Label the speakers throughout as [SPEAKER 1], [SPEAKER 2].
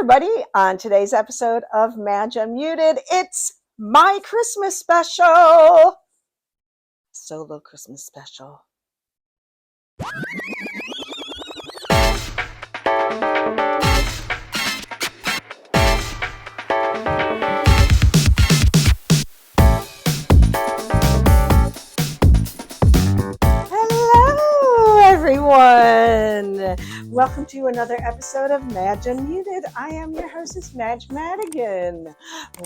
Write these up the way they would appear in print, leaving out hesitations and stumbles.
[SPEAKER 1] everybody. On today's episode of Madge Unmuted, it's my Christmas special. Solo Christmas special. Hello, everyone. Welcome to another episode of Madge Unmuted. I am your hostess, Madge Madigan.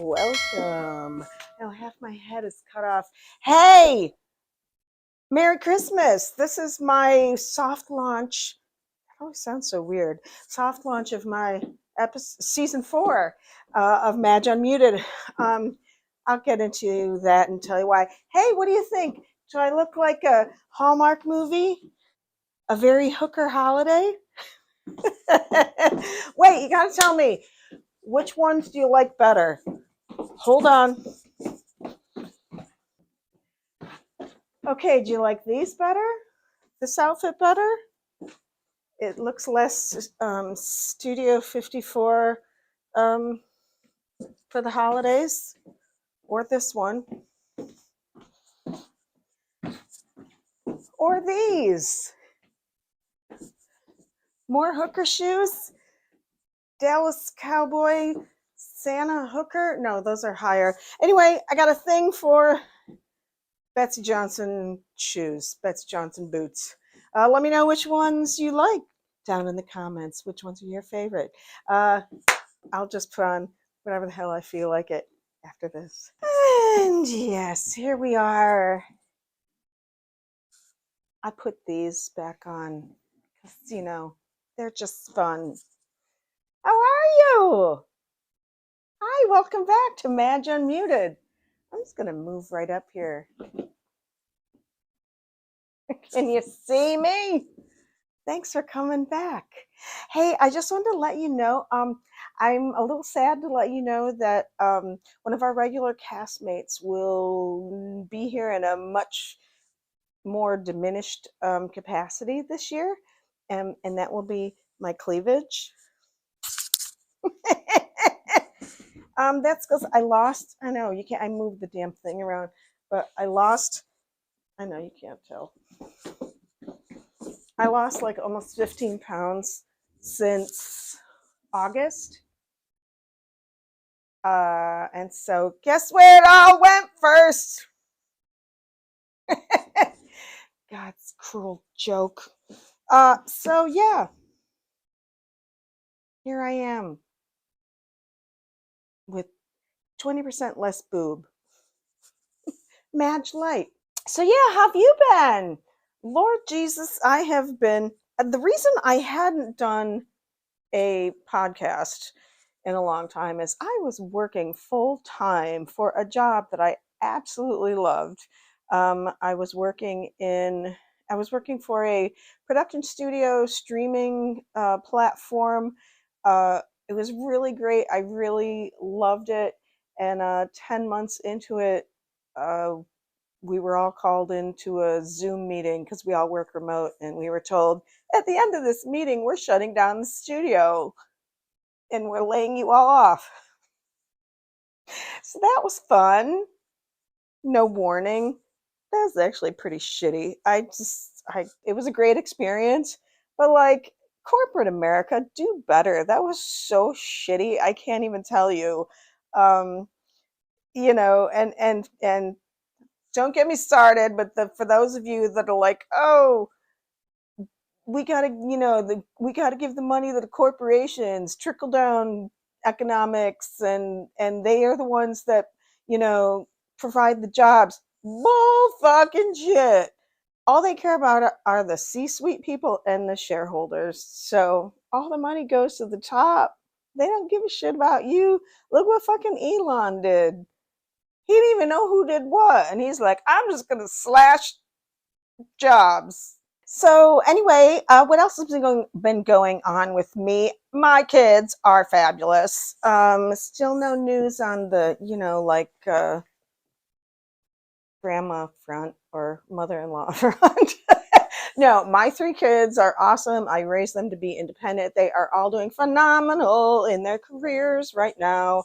[SPEAKER 1] Welcome. Now half my head is cut off. Hey, Merry Christmas. This is my soft launch. That always sounds so weird. Soft launch of my season 4 of Madge Unmuted. I'll get into that and tell you why. Hey, what do you think? Do I look like a Hallmark movie? A very hooker holiday? Wait, you gotta tell me, which ones do you like better? Hold on. Okay, do you like these better? This outfit better? It looks less Studio 54 for the holidays. Or this one. Or these. More hooker shoes? Dallas Cowboy Santa hooker? No, those are higher. Anyway, I got a thing for Betsy Johnson shoes, Betsy Johnson boots. Let me know which ones you like down in the comments. Which ones are your favorite? I'll just put on whatever the hell I feel like it after this. And yes, here we are. I put these back on because, you know, they're just fun. How are you? Hi, welcome back to Madge Unmuted. I'm just going to move right up here. Can you see me? Thanks for coming back. Hey, I just wanted to let you know, I'm a little sad to let you know that one of our regular castmates will be here in a much more diminished capacity this year, and that will be my Cleavage. That's because I lost. I know you can't. I moved the damn thing around, but I lost. I know you can't tell. I lost like almost 15 pounds since August. And so guess where it all went first? God's cruel joke. So yeah. Here I am with 20% less boob. Madge Light. So yeah, how have you been? Lord Jesus, I have been. The reason I hadn't done a podcast in a long time is I was working full time for a job that I absolutely loved. I was working for a production studio streaming platform. It was really great. I really loved it. And 10 months into it, we were all called into a Zoom meeting because we all work remote, and we were told at the end of this meeting, we're shutting down the studio and we're laying you all off. So that was fun. No warning. That was actually pretty shitty. It was a great experience, but like corporate America, do better. That was so shitty. I can't even tell you. You know, and don't get me started, but for those of you that are like, oh, we gotta, we gotta give the money to the corporations, trickle down economics, and they are the ones that, provide the jobs. Bull fucking shit. All they care about are the C-suite people and the shareholders. So all the money goes to the top. They don't give a shit about you. Look what fucking Elon did. He didn't even know who did what. And he's like, I'm just going to slash jobs. So anyway, what else has been going on with me? My kids are fabulous. Still no news on the, grandma front or mother-in-law front. No, my three kids are awesome. I raised them to be independent. They are all doing phenomenal in their careers right now.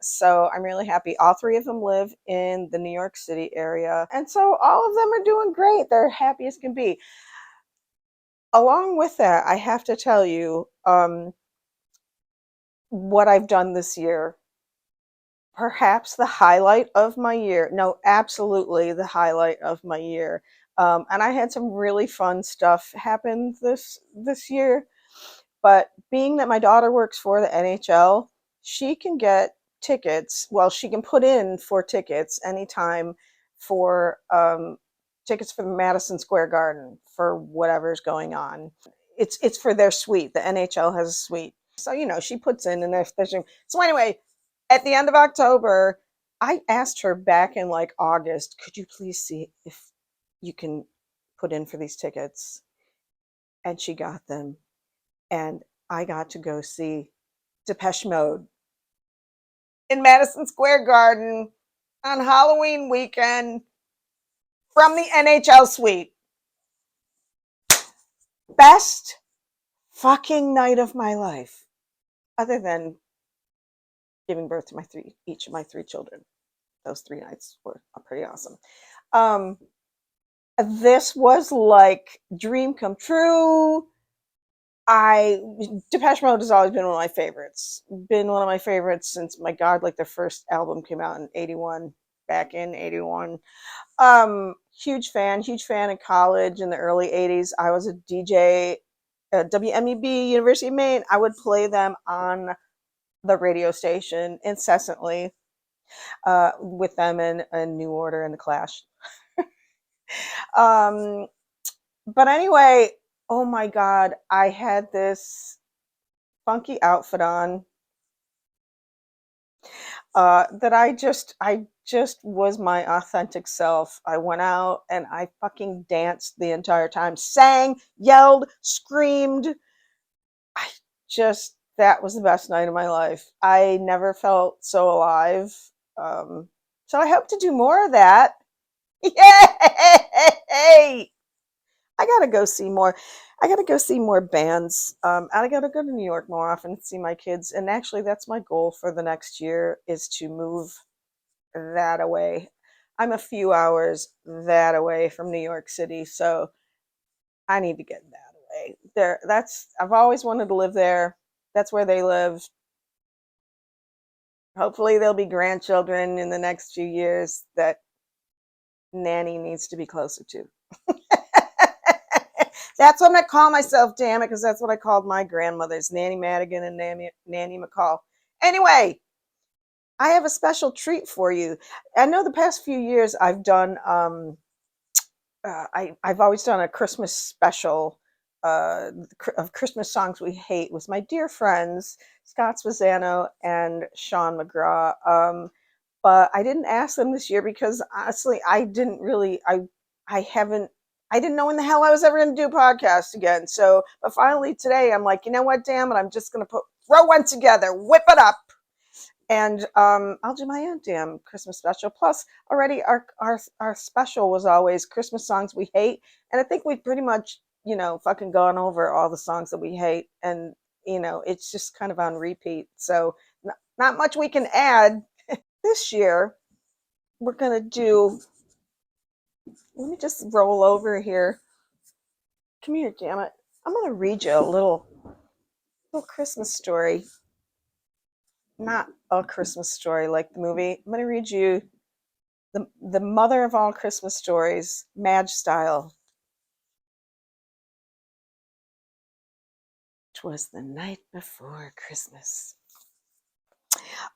[SPEAKER 1] So I'm really happy. All three of them live in the New York City area. And so all of them are doing great. They're happy as can be. Along with that, I have to tell you what I've done this year. Perhaps the highlight of my year. No, absolutely the highlight of my year. And I had some really fun stuff happen this year. But being that my daughter works for the NHL, she can get tickets. Well, she can put in for tickets anytime for tickets for the Madison Square Garden for whatever's going on. It's for their suite. The NHL has a suite, so she puts in and there's so anyway. At the end of October, I asked her back in like August, could you please see if you can put in for these tickets? And she got them, and I got to go see Depeche Mode in Madison Square Garden on Halloween weekend from the NHL suite. Best fucking night of my life, other than giving birth to each of my three children. Those 3 nights were pretty awesome. This was like dream come true. Depeche Mode has always been one of my favorites. Been one of my favorites since, my God, like their first album came out in '81, back in '81. Huge fan in college in the early '80s. I was a DJ at WMEB, University of Maine. I would play them on the radio station incessantly, with them and New Order and the Clash. um, but anyway, oh my God, I had this funky outfit on that I just was my authentic self. I went out and I fucking danced the entire time, sang, yelled, screamed. I that was the best night of my life. I never felt so alive. So I hope to do more of that. Yay! I gotta go see more. I gotta go see more bands. I gotta go to New York more often and see my kids. And actually, that's my goal for the next year, is to move that away. I'm a few hours that away from New York City, so I need to get that away. I've always wanted to live there. That's where they live. Hopefully there'll be grandchildren in the next few years that Nanny needs to be closer to. That's what I'm gonna call myself, damn it, because that's what I called my grandmothers, Nanny Madigan and Nanny McCall. Anyway, I have a special treat for you. I know the past few years I've done I've always done a Christmas special of Christmas songs we hate with my dear friends Scott Spezzano and Sean McGraw. But I didn't ask them this year because honestly, I didn't know when the hell I was ever going to do podcasts again. So, but finally today, I'm like, you know what? Damn it! I'm just going to throw one together, whip it up, and I'll do my own damn Christmas special. Plus, already our special was always Christmas songs we hate, and I think we've pretty much fucking gone over all the songs that we hate, and it's just kind of on repeat. So not much we can add. This year we're gonna do. Let me just roll over here. Come here, damn it! I'm gonna read you a little Christmas story. Not A Christmas Story like the movie. I'm going to read you the mother of all Christmas stories, Madge style. "'Twas the night before Christmas."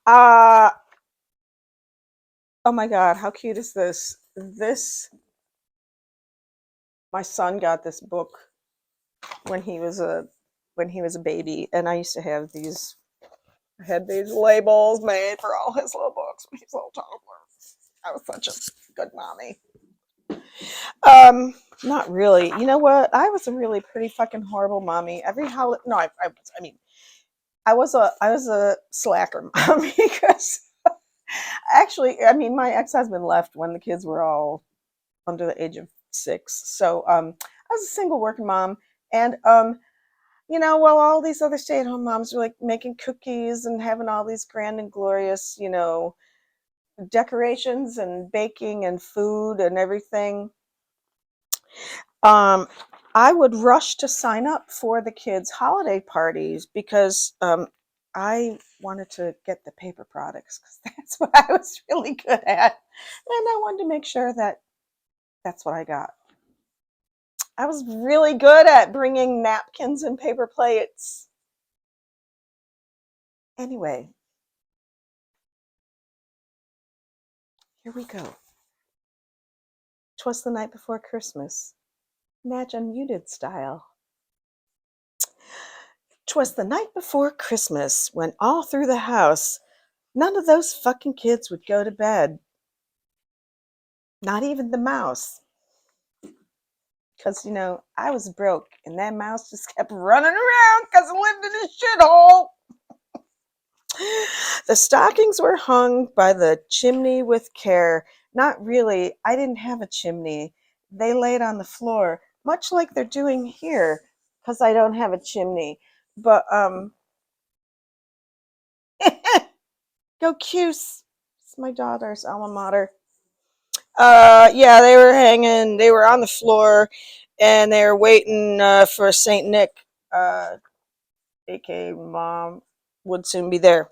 [SPEAKER 1] Uh oh my God, how cute is this? My son got this book when he was a baby, and I used to have these. I had these labels made for all his little books when he was a little toddler. I was such a good mommy. Not really. You know what? I was a really pretty fucking horrible mommy. Every holiday, no, I mean, I was a slacker mommy because actually, I mean, my ex husband left when the kids were all under the age of 6. So I was a single working mom, and while all these other stay-at-home moms were like making cookies and having all these grand and glorious, decorations and baking and food and everything, um, I would rush to sign up for the kids' holiday parties because I wanted to get the paper products because that's what I was really good at. And I wanted to make sure that that's what I got. I was really good at bringing napkins and paper plates. Anyway, here we go. 'Twas the night before Christmas. Madge unmuted style. 'Twas the night before Christmas when all through the house none of those fucking kids would go to bed. Not even the mouse. Because, I was broke and that mouse just kept running around because I lived in a shithole. The stockings were hung by the chimney with care. Not really. I didn't have a chimney. They laid on the floor, much like they're doing here, because I don't have a chimney. But, go Cuse. It's my daughter's alma mater. Yeah, they were on the floor, and they were waiting for Saint Nick, aka Mom, would soon be there.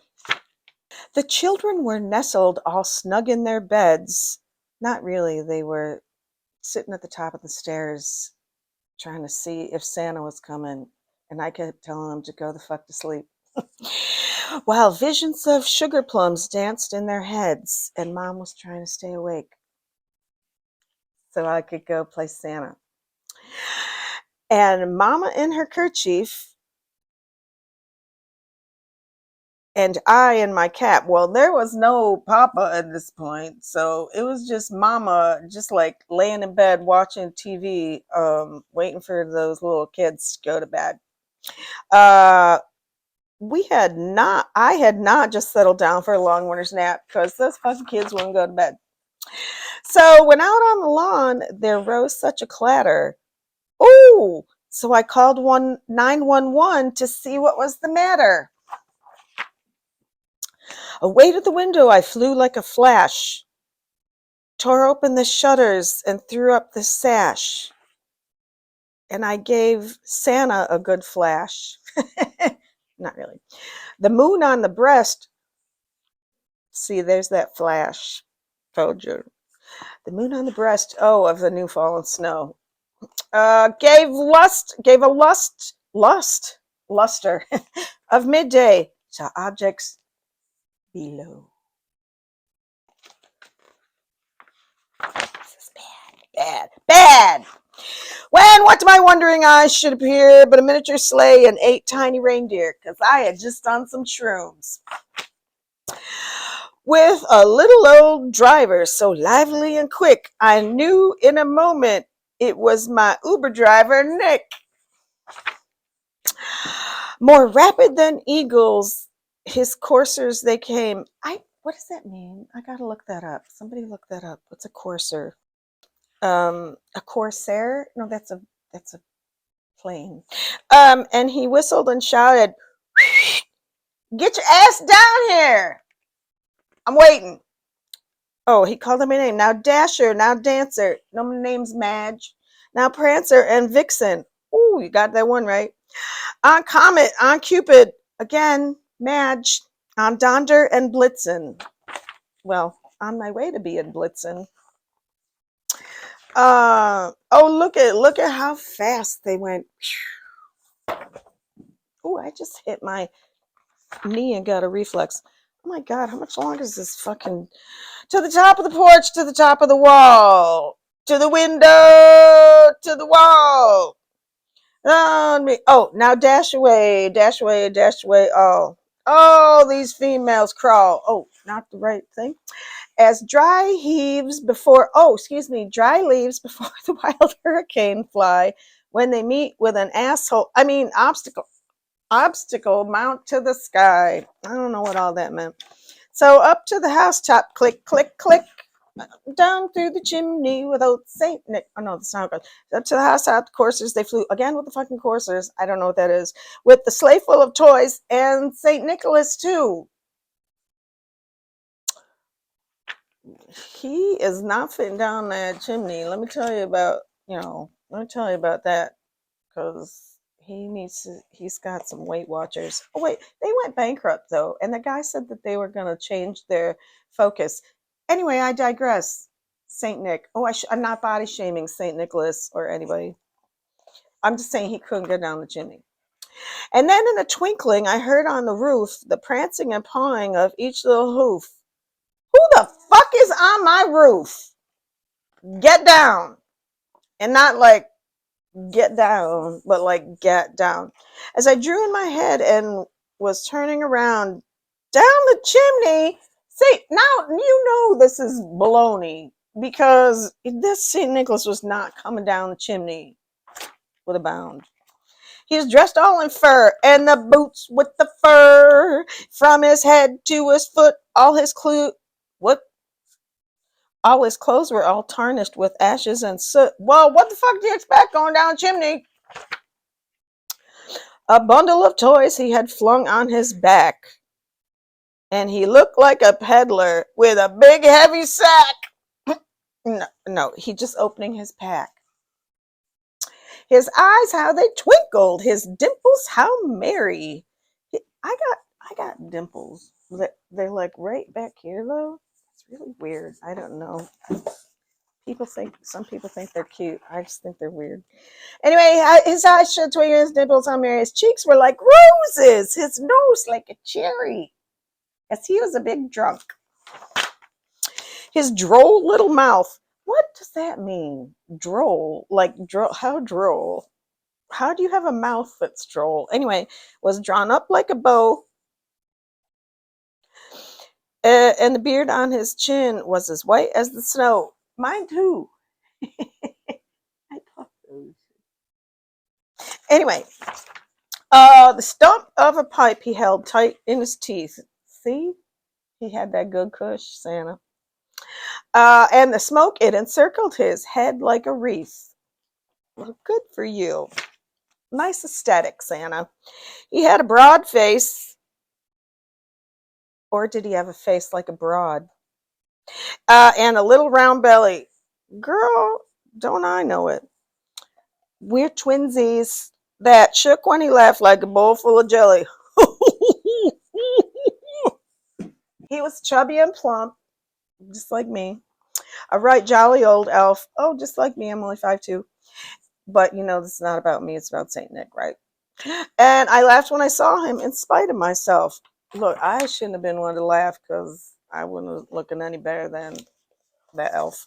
[SPEAKER 1] The children were nestled all snug in their beds. Not really, they were sitting at the top of the stairs trying to see if Santa was coming, and I kept telling them to go the fuck to sleep. While visions of sugar plums danced in their heads, and Mom was trying to stay awake so I could go play Santa. And Mama in her kerchief, and I in my cap. Well, there was no Papa at this point, so it was just Mama, just like laying in bed watching TV, waiting for those little kids to go to bed. I had not just settled down for a long winter's nap because those fucking kids wouldn't go to bed. So when out on the lawn, there rose such a clatter. Ooh! So I called 911 to see what was the matter. Away to the window I flew like a flash, tore open the shutters and threw up the sash. And I gave Santa a good flash. Not really. The moon on the breast. See, there's that flash. Told you. The moon on the breast, of the new fallen snow. Gave a luster of midday to objects below. This is bad. When what to my wondering eyes should appear but a miniature sleigh and 8 tiny reindeer, because I had just done some shrooms. With a little old driver so lively and quick, I knew in a moment it was my Uber driver, Nick. More rapid than eagles, his coursers they came. What does that mean? I gotta look that up. Somebody look that up. What's a courser? A corsair? No, that's a plane. And he whistled and shouted, "Get your ass down here! I'm waiting." Oh, he called them my name. Now Dasher, now Dancer. No, my name's Madge. Now Prancer and Vixen. Ooh, you got that one right. On Comet, on Cupid. Again, Madge. On Donder and Blitzen. Well, on my way to being Blitzen. Look at how fast they went. Oh, I just hit my knee and got a reflex. Oh my God, how much longer is this fucking... To the top of the porch, to the top of the wall, to the window, to the wall. Oh, now dash away, dash away, dash away. Oh, these females crawl. Oh, not the right thing. As dry leaves before the wild hurricane fly when they meet with an obstacle mount to the sky. I don't know what all that meant. So up to the housetop, click, click, click. Down through the chimney with old Saint Nick. Oh no, that's not good. Up to the house out the coursers they flew again with the fucking coursers. I don't know what that is. With the sleigh full of toys and Saint Nicholas too. He is not fitting down that chimney. Let me tell you about that because he's got some Weight Watchers. Oh wait, they went bankrupt though, and the guy said that they were going to change their focus. Anyway, I digress. Saint Nick. Oh, I'm not body shaming Saint Nicholas or anybody. I'm just saying he couldn't go down the chimney. And then in a twinkling, I heard on the roof the prancing and pawing of each little hoof. Who the fuck is on my roof? Get down. And not like get down, but like get down. As I drew in my head and was turning around down the chimney, see, now you know this is baloney because this St. Nicholas was not coming down the chimney with a bound. He was dressed all in fur, and the boots with the fur from his head to his foot. All his clothes were all tarnished with ashes and soot. Well, what the fuck do you expect going down a chimney? A bundle of toys he had flung on his back, and he looked like a peddler with a big heavy sack. No, he just opening his pack. His eyes, how they twinkled. His dimples, how merry. I got dimples. They're like right back here though. It's really weird. I don't know. Some people think they're cute. I just think they're weird. Anyway, his eyes showed twinkle, his dimples, how merry. His cheeks were like roses. His nose like a cherry. As he was a big drunk. His droll little mouth. What does that mean? Droll. Like droll. How droll? How do you have a mouth that's droll? Anyway, was drawn up like a bow. And the beard on his chin was as white as the snow. Mine too. I thought those. Anyway, the stump of a pipe he held tight in his teeth. See? He had that good kush, Santa. And the smoke, it encircled his head like a wreath. Well, good for you. Nice aesthetic, Santa. He had a broad face. Or did he have a face like a broad? And a little round belly. Girl, don't I know it? We're twinsies that shook when he laughed like a bowl full of jelly. He was chubby and plump, just like me. A right jolly old elf. Oh, just like me. I'm only 5'2". But you know, this is not about me. It's about Saint Nick, right? And I laughed when I saw him in spite of myself. Look, I shouldn't have been one to laugh because I wouldn't have looking any better than that elf.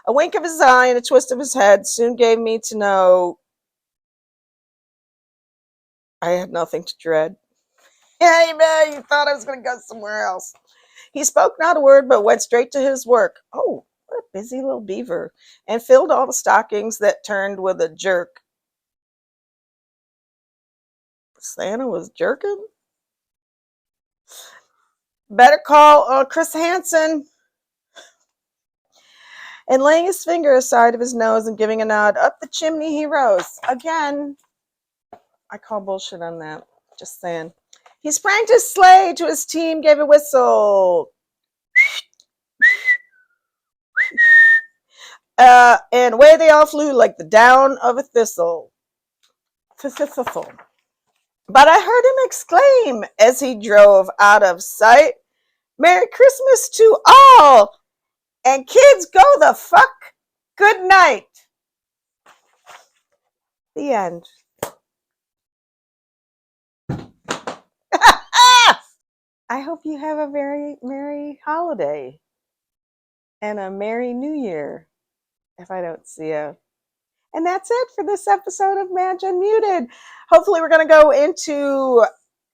[SPEAKER 1] A wink of his eye and a twist of his head soon gave me to know I had nothing to dread. Hey, man, you thought I was going to go somewhere else. He spoke not a word, but went straight to his work. Oh, what a busy little beaver. And filled all the stockings that turned with a jerk. Santa was jerking? Better call Chris Hansen. And laying his finger aside of his nose and giving a nod, up the chimney he rose. Again, I call bullshit on that. Just saying. He sprang to his sleigh, to his team, gave a whistle. And away they all flew like the down of a thistle. But I heard him exclaim as he drove out of sight, Merry Christmas to all! And kids, go the fuck! Good night! The end. I hope you have a very merry holiday and a merry new year if I don't see you. And that's it for this episode of Madge Unmuted. Hopefully we're going to go into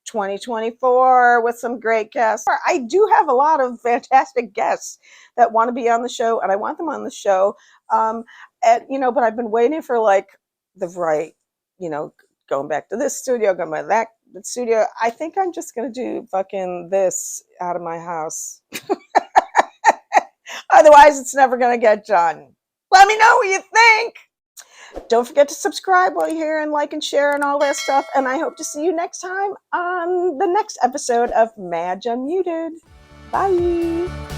[SPEAKER 1] 2024 with some great guests. I do have a lot of fantastic guests that want to be on the show, and I want them on the show. But I've been waiting for like the right, going back to this studio, going to that studio. I think I'm just going to do fucking this out of my house. Otherwise, it's never going to get done. Let me know what you think. Don't forget to subscribe while you're here and like and share and all that stuff. And I hope to see you next time on the next episode of Madge Unmuted. Bye.